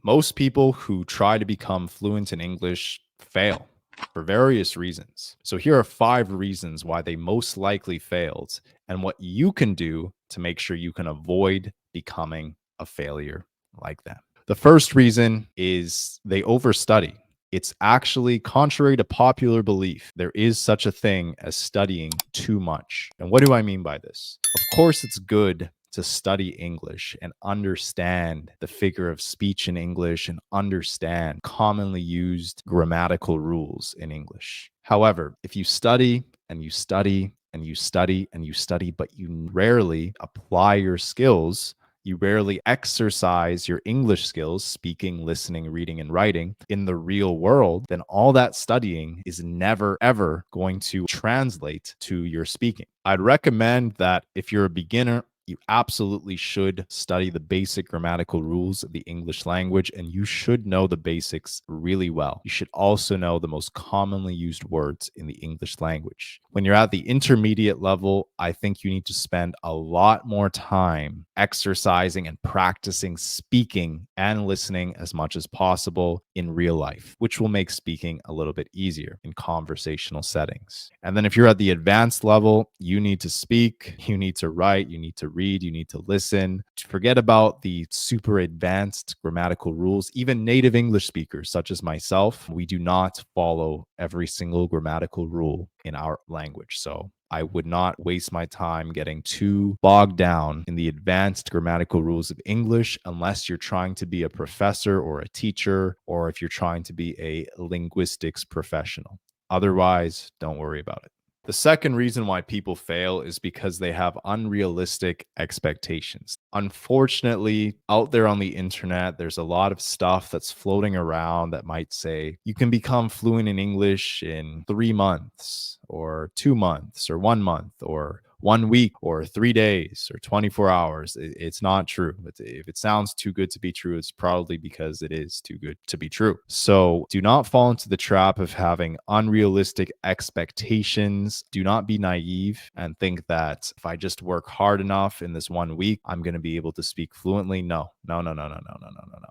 Most people who try to become fluent in English fail for various reasons. So, here are 5 reasons why they most likely failed and what you can do to make sure you can avoid becoming a failure like them. The first reason is they overstudy. It's actually contrary to popular belief. There is such a thing as studying too much. And what do I mean by this? Of course, it's good to study English and understand the figure of speech in English and understand commonly used grammatical rules in English. However, if you study and you study and you study and you study, but you rarely apply your skills, you rarely exercise your English skills, speaking, listening, reading, and writing in the real world, then all that studying is never, ever going to translate to your speaking. I'd recommend that if you're a beginner, you absolutely should study the basic grammatical rules of the English language, and you should know the basics really well. You should also know the most commonly used words in the English language. When you're at the intermediate level, I think you need to spend a lot more time exercising and practicing speaking and listening as much as possible in real life, which will make speaking a little bit easier in conversational settings. And then if you're at the advanced level, you need to speak, you need to write, you need to read, you need to listen. Forget about the super advanced grammatical rules. Even native English speakers, such as myself, we do not follow every single grammatical rule in our language. So I would not waste my time getting too bogged down in the advanced grammatical rules of English unless you're trying to be a professor or a teacher, or if you're trying to be a linguistics professional. Otherwise, don't worry about it. The second reason why people fail is because they have unrealistic expectations. Unfortunately, out there on the internet, there's a lot of stuff that's floating around that might say you can become fluent in English in 3 months or 2 months or 1 month or 1 week or 3 days or 24 hours. It's not true. If it sounds too good to be true, it's probably because it is too good to be true. So do not fall into the trap of having unrealistic expectations. Do not be naive and think that if I just work hard enough in this 1 week, I'm going to be able to speak fluently. No, no, no, no, no, no, no, no, no, no.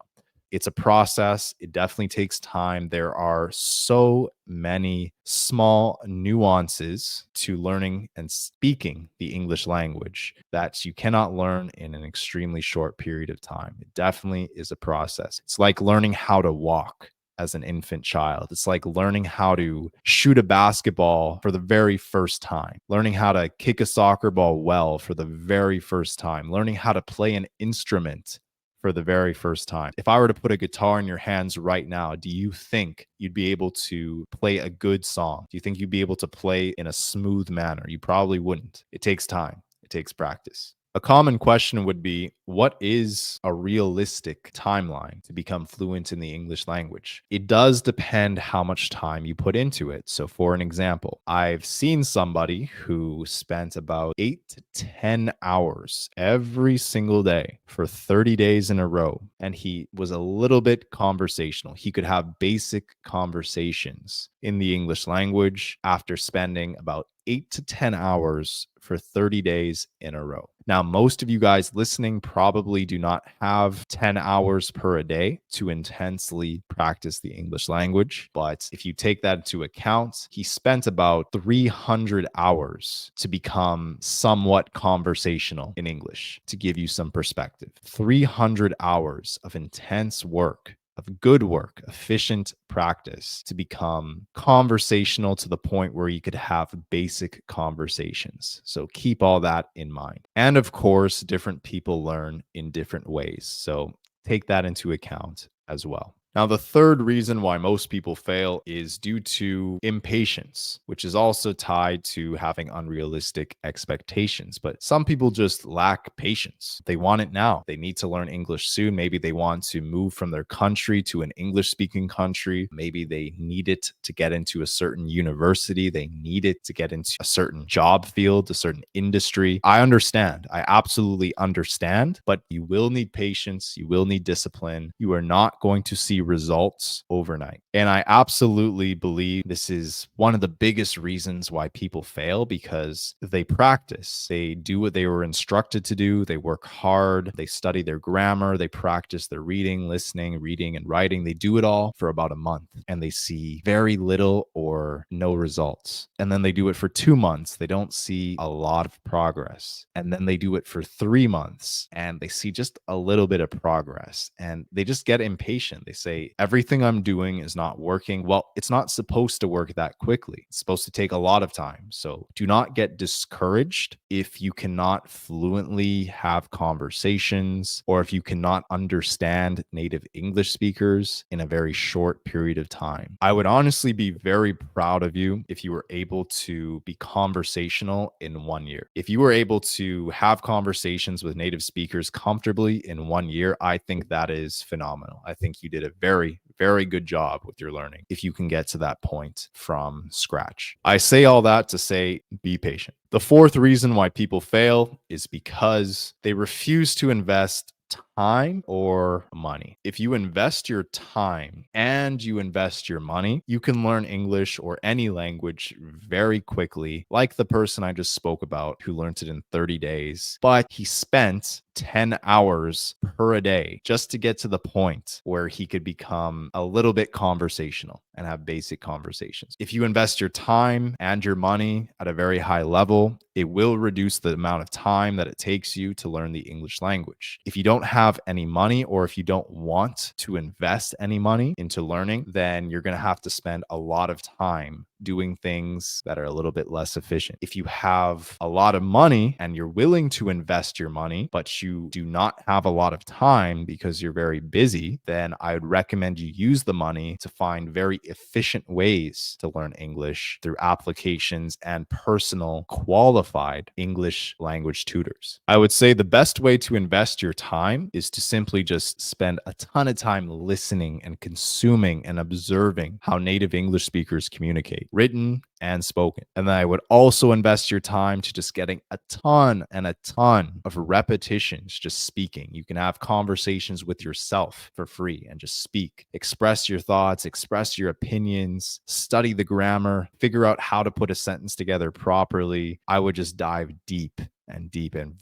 It's a process. It definitely takes time. There are so many small nuances to learning and speaking the English language that you cannot learn in an extremely short period of time. It definitely is a process. It's like learning how to walk as an infant child. It's like learning how to shoot a basketball for the very first time, learning how to kick a soccer ball well for the very first time, learning how to play an instrument for the very first time. If I were to put a guitar in your hands right now, do you think you'd be able to play a good song? Do you think you'd be able to play in a smooth manner? You probably wouldn't. It takes time. It takes practice. A common question would be, what is a realistic timeline to become fluent in the English language? It does depend how much time you put into it. So for an example, I've seen somebody who spent about 8 to 10 hours every single day for 30 days in a row, and he was a little bit conversational. He could have basic conversations in the English language after spending about 8 to 10 hours for 30 days in a row. Now, most of you guys listening probably do not have 10 hours per a day to intensely practice the English language. But if you take that into account, he spent about 300 hours to become somewhat conversational in English, to give you some perspective. 300 hours of intense work, of good work, efficient practice to become conversational to the point where you could have basic conversations. So keep all that in mind. And of course, different people learn in different ways. So take that into account as well. Now, the third reason why most people fail is due to impatience, which is also tied to having unrealistic expectations. But some people just lack patience. They want it now. They need to learn English soon. Maybe they want to move from their country to an English-speaking country. Maybe they need it to get into a certain university. They need it to get into a certain job field, a certain industry. I understand. I absolutely understand. But you will need patience. You will need discipline. You are not going to see results overnight. And I absolutely believe this is one of the biggest reasons why people fail, because they practice. They do what they were instructed to do. They work hard. They study their grammar. They practice their reading, listening, reading, and writing. They do it all for about a month and they see very little or no results. And then they do it for 2 months. They don't see a lot of progress. And then they do it for 3 months and they see just a little bit of progress and they just get impatient. They say, everything I'm doing is not working. Well, it's not supposed to work that quickly. It's supposed to take a lot of time. So do not get discouraged if you cannot fluently have conversations or if you cannot understand native English speakers in a very short period of time. I would honestly be very proud of you if you were able to be conversational in 1 year. If you were able to have conversations with native speakers comfortably in 1 year, I think that is phenomenal. I think you did a very, very good job with your learning if you can get to that point from scratch. I say all that to say, be patient. The fourth reason why people fail is because they refuse to invest time or money. If you invest your time and you invest your money, you can learn English or any language very quickly, like the person I just spoke about who learned it in 30 days, but he spent 10 hours per day just to get to the point where he could become a little bit conversational and have basic conversations. If you invest your time and your money at a very high level, it will reduce the amount of time that it takes you to learn the English language. If you don't have any money or if you don't want to invest any money into learning, then you're going to have to spend a lot of time doing things that are a little bit less efficient. If you have a lot of money and you're willing to invest your money, but you do not have a lot of time because you're very busy, then I would recommend you use the money to find very efficient ways to learn English through applications and personal qualified English language tutors. I would say the best way to invest your time is to simply just spend a ton of time listening and consuming and observing how native English speakers communicate, written and spoken. And then I would also invest your time to just getting a ton and a ton of repetitions just speaking. You can have conversations with yourself for free and just speak, express your thoughts, express your opinions, study the grammar, figure out how to put a sentence together properly. I would just dive deep and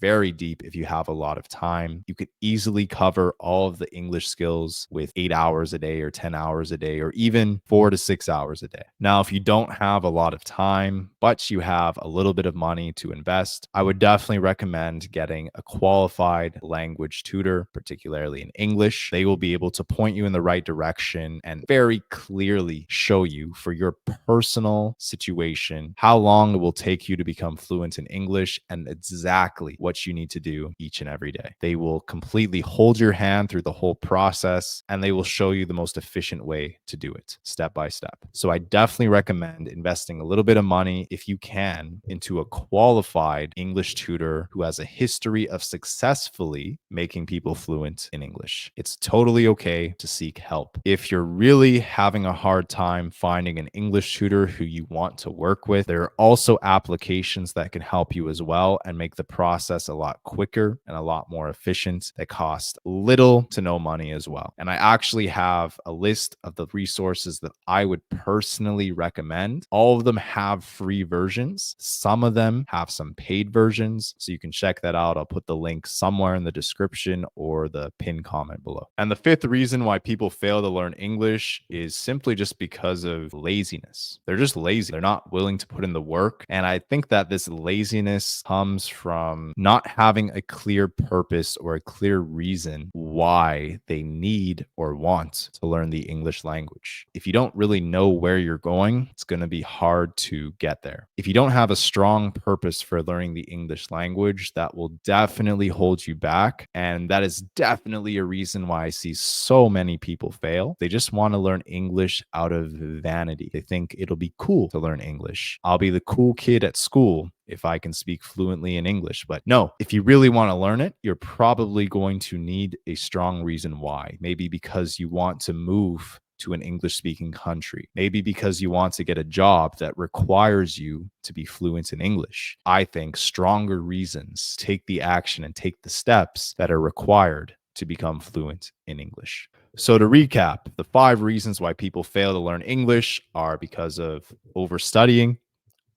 very deep if you have a lot of time. You could easily cover all of the English skills with 8 hours a day or 10 hours a day or even 4 to 6 hours a day. Now, if you don't have a lot of time, but you have a little bit of money to invest, I would definitely recommend getting a qualified language tutor, particularly in English. They will be able to point you in the right direction and very clearly show you for your personal situation how long it will take you to become fluent in English and exactly what you need to do each and every day. They will completely hold your hand through the whole process and they will show you the most efficient way to do it step by step. So I definitely recommend investing a little bit of money if you can into a qualified English tutor who has a history of successfully making people fluent in English. It's totally okay to seek help. If you're really having a hard time finding an English tutor who you want to work with, there are also applications that can help you as well and make the process a lot quicker and a lot more efficient that cost little to no money as well. And I actually have a list of the resources that I would personally recommend. All of them have free versions. Some of them have some paid versions, so you can check that out. I'll put the link somewhere in the description or the pinned comment below. And the fifth reason why people fail to learn English is simply just because of laziness. They're just lazy. They're not willing to put in the work. And I think that this laziness comes from not having a clear purpose or a clear reason why they need or want to learn the English language. If you don't really know where you're going, it's going to be hard to get there. If you don't have a strong purpose for learning the English language, that will definitely hold you back. And that is definitely a reason why I see so many people fail. They just want to learn English out of vanity. They think it'll be cool to learn English. I'll be the cool kid at school if I can speak fluently in English. But no, if you really want to learn it, you're probably going to need a strong reason why. Maybe because you want to move to an English speaking country. Maybe because you want to get a job that requires you to be fluent in English. I think stronger reasons take the action and take the steps that are required to become fluent in English. So, to recap, the 5 reasons why people fail to learn English are because of overstudying,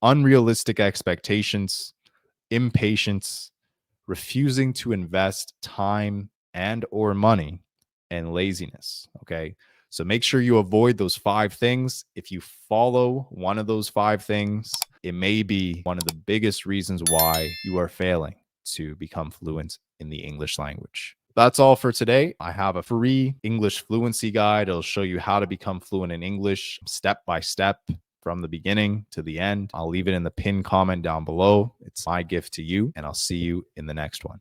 unrealistic expectations, impatience, refusing to invest time and or money, and laziness. Okay, so make sure you avoid those 5 things. If you follow one of those 5 things, it may be one of the biggest reasons why you are failing to become fluent in the English language. That's all for today. I have a free English fluency guide. It'll show you how to become fluent in English step by step from the beginning to the end. I'll leave it in the pinned comment down below. It's my gift to you, and I'll see you in the next one.